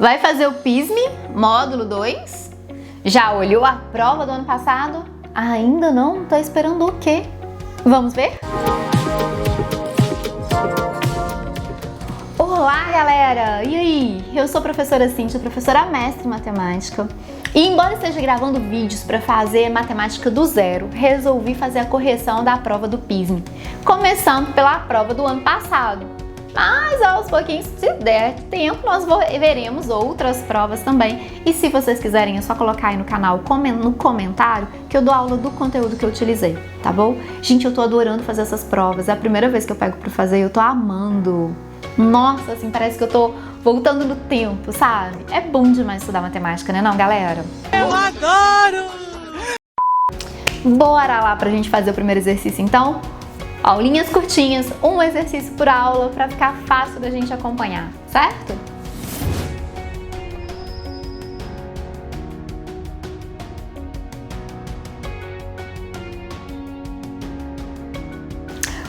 Vai fazer o PISME, módulo 2? Já olhou a prova do ano passado? Ainda não? Tá esperando o quê? Vamos ver? Olá, galera! E aí? Eu sou a professora Cíntia, professora mestre em matemática. E embora esteja gravando vídeos para fazer matemática do zero, resolvi fazer a correção da prova do PISME, começando pela prova do ano passado. Mas aos pouquinhos, se der tempo, nós veremos outras provas também. E se vocês quiserem, é só colocar aí no canal, no comentário, que eu dou aula do conteúdo que eu utilizei, tá bom? Gente, eu tô adorando fazer essas provas. É a primeira vez que eu pego pra fazer e eu tô amando. Nossa, assim, parece que eu tô voltando no tempo, sabe? É bom demais estudar matemática, né não, galera? Eu adoro! Bora lá pra gente fazer o primeiro exercício, então? Aulinhas curtinhas, um exercício por aula pra ficar fácil da gente acompanhar, certo?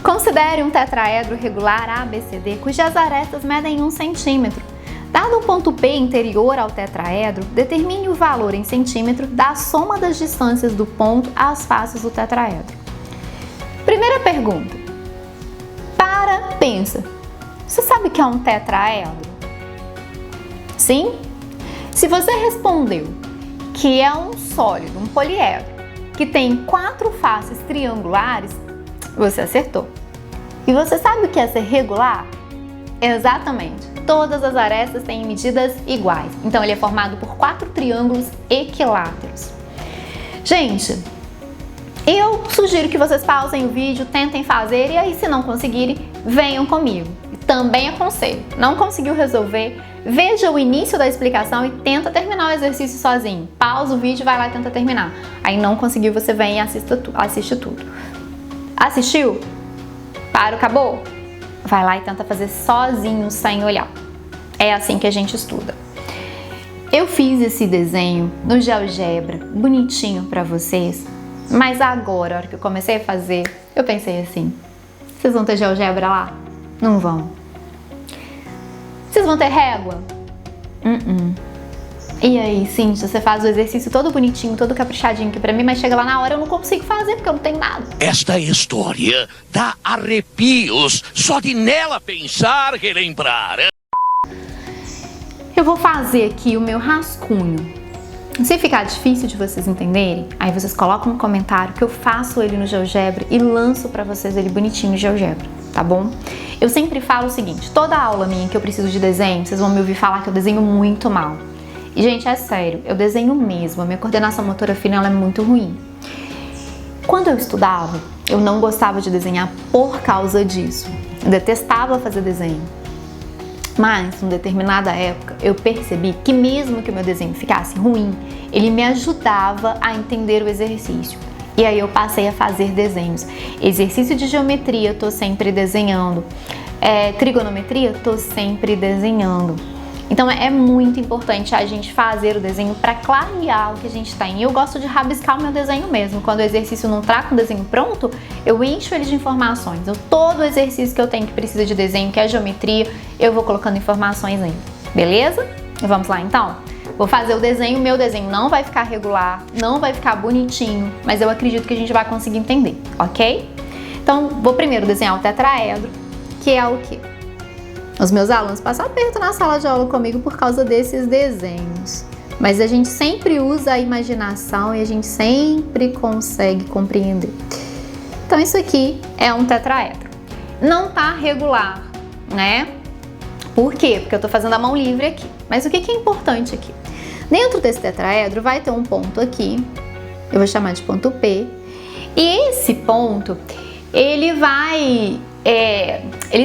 Considere um tetraedro regular ABCD cujas arestas medem 1 centímetro. Dado o ponto P interior ao tetraedro, determine o valor em centímetro da soma das distâncias do ponto às faces do tetraedro. Primeira pergunta. Pensa. Você sabe o que é um tetraedro? Sim? Se você respondeu que é um sólido, um poliedro, que tem 4 faces triangulares, você acertou. E você sabe o que é ser regular? Exatamente. Todas as arestas têm medidas iguais. Então ele é formado por 4 triângulos equiláteros. Gente, eu sugiro que vocês pausem o vídeo, tentem fazer e aí, se não conseguirem, venham comigo. Também aconselho, não conseguiu resolver, veja o início da explicação e tenta terminar o exercício sozinho. Pausa o vídeo, vai lá e tenta terminar. Aí não conseguiu, você vem e assiste tudo. Assistiu? Parou, acabou? Vai lá e tenta fazer sozinho, sem olhar. É assim que a gente estuda. Eu fiz esse desenho no GeoGebra, bonitinho pra vocês. Mas agora, a hora que eu comecei a fazer, eu pensei assim, vocês vão ter GeoGebra lá? Não vão. Vocês vão ter régua? E aí, Cíntia, você faz o exercício todo bonitinho, todo caprichadinho aqui pra mim, mas chega lá na hora eu não consigo fazer porque eu não tenho nada. Esta história dá arrepios só de nela pensar, relembrar. Eu vou fazer aqui o meu rascunho. Se ficar difícil de vocês entenderem, aí vocês colocam no comentário que eu faço ele no GeoGebra e lanço pra vocês ele bonitinho no GeoGebra, tá bom? Eu sempre falo o seguinte, toda aula minha que eu preciso de desenho, vocês vão me ouvir falar que eu desenho muito mal. E, gente, é sério, eu desenho mesmo, a minha coordenação motora fina ela é muito ruim. Quando eu estudava, eu não gostava de desenhar por causa disso. Eu detestava fazer desenho. Mas, em determinada época, eu percebi que mesmo que o meu desenho ficasse ruim, ele me ajudava a entender o exercício. E aí eu passei a fazer desenhos. Exercício de geometria, tô sempre desenhando. Trigonometria, tô sempre desenhando. Então é muito importante a gente fazer o desenho para clarear o que a gente tem. E eu gosto de rabiscar o meu desenho mesmo. Quando o exercício não tá com o desenho pronto, eu encho ele de informações. Então, todo exercício que eu tenho que precisa de desenho, que é geometria, eu vou colocando informações nele. Beleza? Vamos lá então? Vou fazer o desenho, meu desenho não vai ficar regular, não vai ficar bonitinho, mas eu acredito que a gente vai conseguir entender, ok? Então, vou primeiro desenhar o tetraedro, que é o quê? Os meus alunos passam aperto na sala de aula comigo por causa desses desenhos. Mas a gente sempre usa a imaginação e a gente sempre consegue compreender. Então isso aqui é um tetraedro. Não tá regular, né? Por quê? Porque eu tô fazendo a mão livre aqui. Mas o que é importante aqui? Dentro desse tetraedro vai ter um ponto aqui, eu vou chamar de ponto P. E esse ponto, ele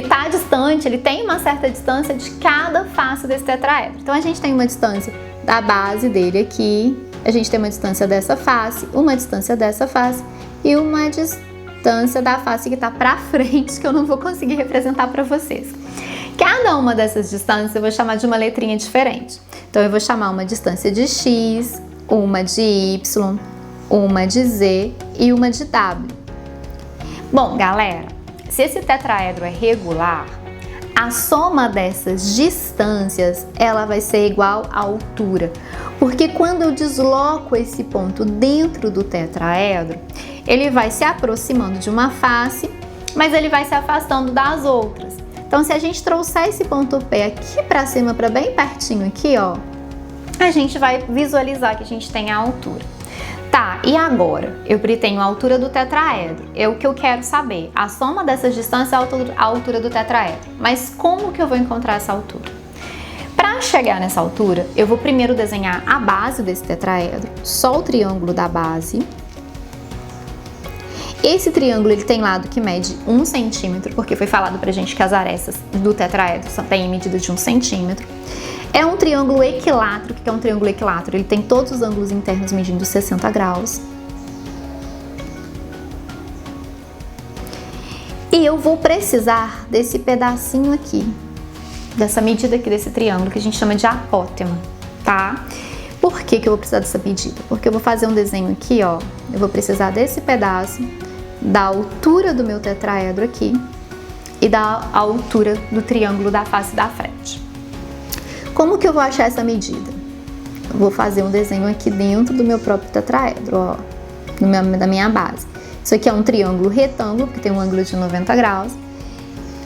tá distante, ele tem uma certa distância de cada face desse tetraedro. Então a gente tem uma distância da base dele aqui, a gente tem uma distância dessa face, uma distância dessa face e uma distância da face que tá pra frente, que eu não vou conseguir representar pra vocês. Cada uma dessas distâncias eu vou chamar de uma letrinha diferente. Então eu vou chamar uma distância de X, uma de Y, uma de Z e uma de W. Bom, galera, se esse tetraedro é regular, A soma dessas distâncias, ela vai ser igual à altura. Porque quando eu desloco esse ponto dentro do tetraedro, ele vai se aproximando de uma face, mas ele vai se afastando das outras. Então, se a gente trouxer esse ponto P aqui para cima, para bem pertinho aqui, ó, a gente vai visualizar que a gente tem a altura. Tá, e agora? Eu tenho a altura do tetraedro. É o que eu quero saber. A soma dessas distâncias é a altura do tetraedro. Mas como que eu vou encontrar essa altura? Para chegar nessa altura, eu vou primeiro desenhar a base desse tetraedro, só o triângulo da base. Esse triângulo ele tem lado que mede 1 centímetro, porque foi falado pra gente que as arestas do tetraedro têm medida de 1 centímetro. É um triângulo equilátero. O que é um triângulo equilátero? Ele tem todos os ângulos internos medindo 60 graus. E eu vou precisar desse pedacinho aqui, dessa medida aqui desse triângulo, que a gente chama de apótema, tá? Por que eu vou precisar dessa medida? Porque eu vou fazer um desenho aqui, ó. Eu vou precisar desse pedaço, da altura do meu tetraedro aqui e da altura do triângulo da face da frente. Como que eu vou achar essa medida? Eu vou fazer um desenho aqui dentro do meu próprio tetraedro, ó, da minha base. Isso aqui é um triângulo retângulo, porque tem um ângulo de 90 graus.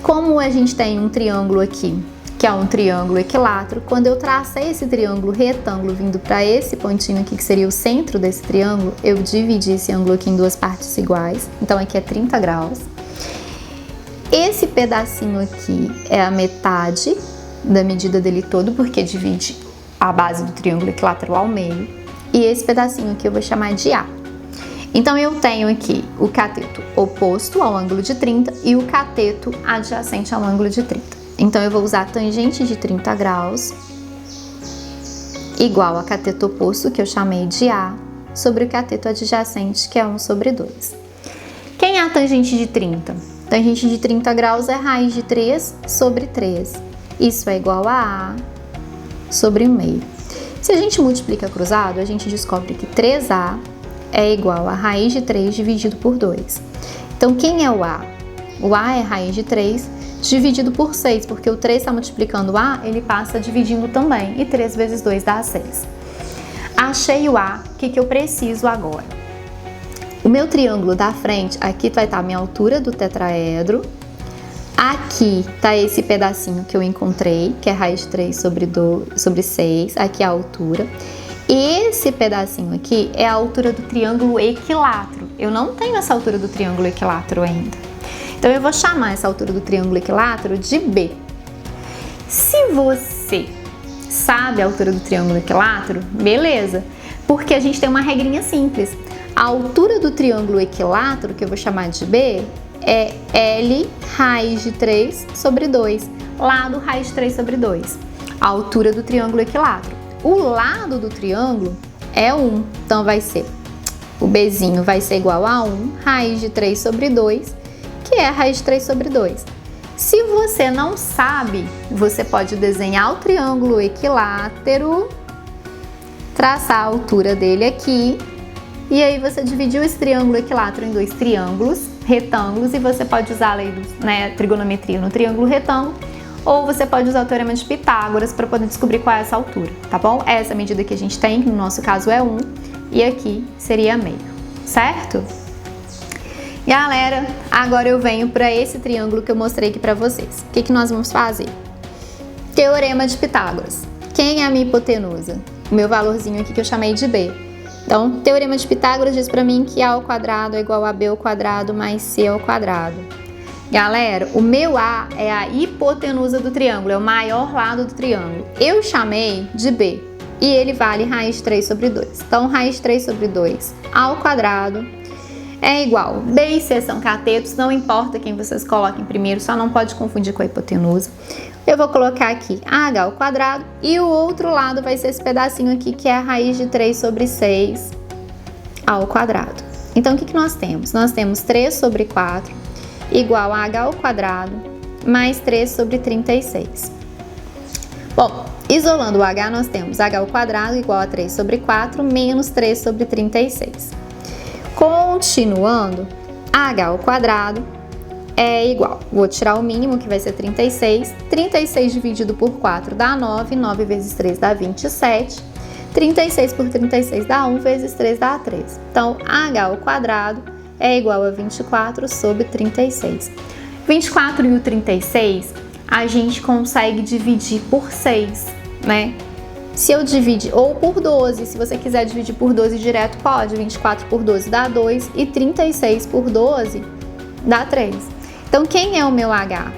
Como a gente tem um triângulo aqui, que é um triângulo equilátero, quando eu tracei esse triângulo retângulo vindo para esse pontinho aqui, que seria o centro desse triângulo, eu dividi esse ângulo aqui em duas partes iguais. Então aqui é 30 graus. Esse pedacinho aqui é a metade da medida dele todo, porque divide a base do triângulo equilátero ao meio. E esse pedacinho aqui eu vou chamar de A. Então eu tenho aqui o cateto oposto ao ângulo de 30 e o cateto adjacente ao ângulo de 30. Então eu vou usar a tangente de 30 graus igual a cateto oposto, que eu chamei de A, sobre o cateto adjacente, que é 1/2. Quem é a tangente de 30? Tangente de 30 graus é raiz de 3 sobre 3. Isso é igual a sobre meio. Se a gente multiplica cruzado, a gente descobre que 3A é igual a raiz de 3 dividido por 2. Então, quem é o A? O A é raiz de 3 dividido por 6, porque o 3 está multiplicando o A, ele passa dividindo também, e 3 vezes 2 dá 6. Achei o A, o que eu preciso agora? O meu triângulo da frente, aqui vai estar a minha altura do tetraedro. Aqui tá esse pedacinho que eu encontrei, que é raiz de 3 sobre 6, aqui é a altura. E esse pedacinho aqui é a altura do triângulo equilátero. Eu não tenho essa altura do triângulo equilátero ainda. Então eu vou chamar essa altura do triângulo equilátero de B. Se você sabe a altura do triângulo equilátero, beleza, porque a gente tem uma regrinha simples. A altura do triângulo equilátero, que eu vou chamar de B, é L raiz de 3 sobre 2, lado raiz de 3 sobre 2, a altura do triângulo equilátero. O lado do triângulo é 1, então vai ser, o Bzinho vai ser igual a 1 raiz de 3 sobre 2, que é raiz de 3 sobre 2. Se você não sabe, você pode desenhar o triângulo equilátero, traçar a altura dele aqui, e aí você dividiu esse triângulo equilátero em dois triângulos retângulos, e você pode usar a lei da trigonometria no triângulo retângulo, ou você pode usar o teorema de Pitágoras para poder descobrir qual é essa altura, tá bom? Essa medida que a gente tem, que no nosso caso é 1, e aqui seria meio, certo? Galera, agora eu venho para esse triângulo que eu mostrei aqui para vocês. O que nós vamos fazer? Teorema de Pitágoras. Quem é a minha hipotenusa? O meu valorzinho aqui que eu chamei de B. Então, Teorema de Pitágoras diz para mim que A ao quadrado é igual a B ao quadrado mais C ao quadrado. Galera, o meu A é a hipotenusa do triângulo, é o maior lado do triângulo. Eu chamei de B e ele vale raiz de 3 sobre 2. Então, raiz de 3 sobre 2 ao quadrado é igual. B e C são catetos, não importa quem vocês coloquem primeiro, só não pode confundir com a hipotenusa. Eu vou colocar aqui H ao quadrado e o outro lado vai ser esse pedacinho aqui que é a raiz de 3 sobre 6 ao quadrado. Então, o que nós temos? Nós temos 3 sobre 4 igual a H ao quadrado mais 3 sobre 36. Bom, isolando o H, nós temos H ao quadrado igual a 3 sobre 4 menos 3 sobre 36. Continuando, H ao quadrado é igual. Vou tirar o mínimo, que vai ser 36. 36 dividido por 4 dá 9. 9 vezes 3 dá 27. 36 por 36 dá 1, vezes 3 dá 3. Então, h ao quadrado é igual a 24 sobre 36. 24 e o 36, a gente consegue dividir por 6, né? Se eu dividir, ou por 12, se você quiser dividir por 12 direto, pode. 24 por 12 dá 2 e 36 por 12 dá 3. Então, quem é o meu h?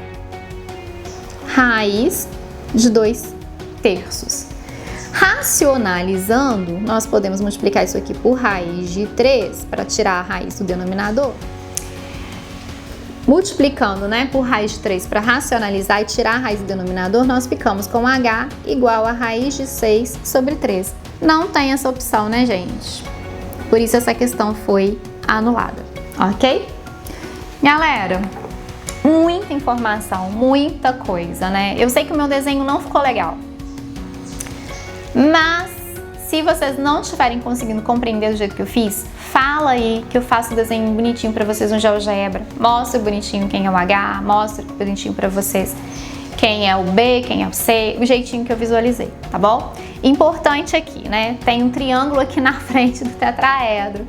Raiz de 2/3. Racionalizando, nós podemos multiplicar isso aqui por raiz de 3 para tirar a raiz do denominador. Multiplicando, né, por raiz de 3 para racionalizar e tirar a raiz do denominador, nós ficamos com h igual a raiz de 6 sobre 3. Não tem essa opção, né, gente? Por isso essa questão foi anulada, ok? Galera, muita informação, muita coisa, né? Eu sei que o meu desenho não ficou legal, mas se vocês não estiverem conseguindo compreender do jeito que eu fiz, fala aí que eu faço o desenho bonitinho pra vocês no GeoGebra. Mostro bonitinho quem é o H, mostro bonitinho pra vocês quem é o B, quem é o C, o jeitinho que eu visualizei, tá bom? Importante aqui, né? Tem um triângulo aqui na frente do tetraedro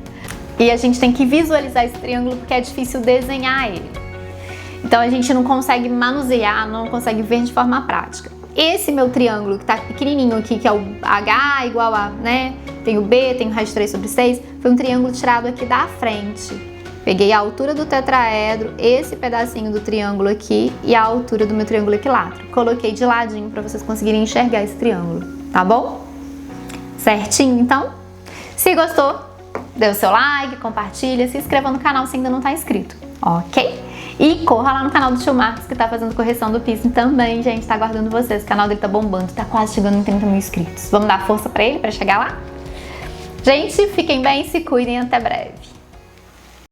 e a gente tem que visualizar esse triângulo porque é difícil desenhar ele. Então a gente não consegue manusear, não consegue ver de forma prática. Esse meu triângulo que tá pequenininho aqui, que é o H igual a, né? Tem o B, tem o raiz de 3 sobre 6, foi um triângulo tirado aqui da frente. Peguei a altura do tetraedro, esse pedacinho do triângulo aqui e a altura do meu triângulo equilátero. Coloquei de ladinho para vocês conseguirem enxergar esse triângulo, tá bom? Certinho, então? Se gostou, dê o seu like, compartilha, se inscreva no canal se ainda não tá inscrito, ok? E corra lá no canal do tio Marcos, que tá fazendo correção do piercing também, gente, tá aguardando vocês. O canal dele tá bombando, tá quase chegando em 30 mil inscritos. Vamos dar força pra ele, pra chegar lá? Gente, fiquem bem, se cuidem, até breve.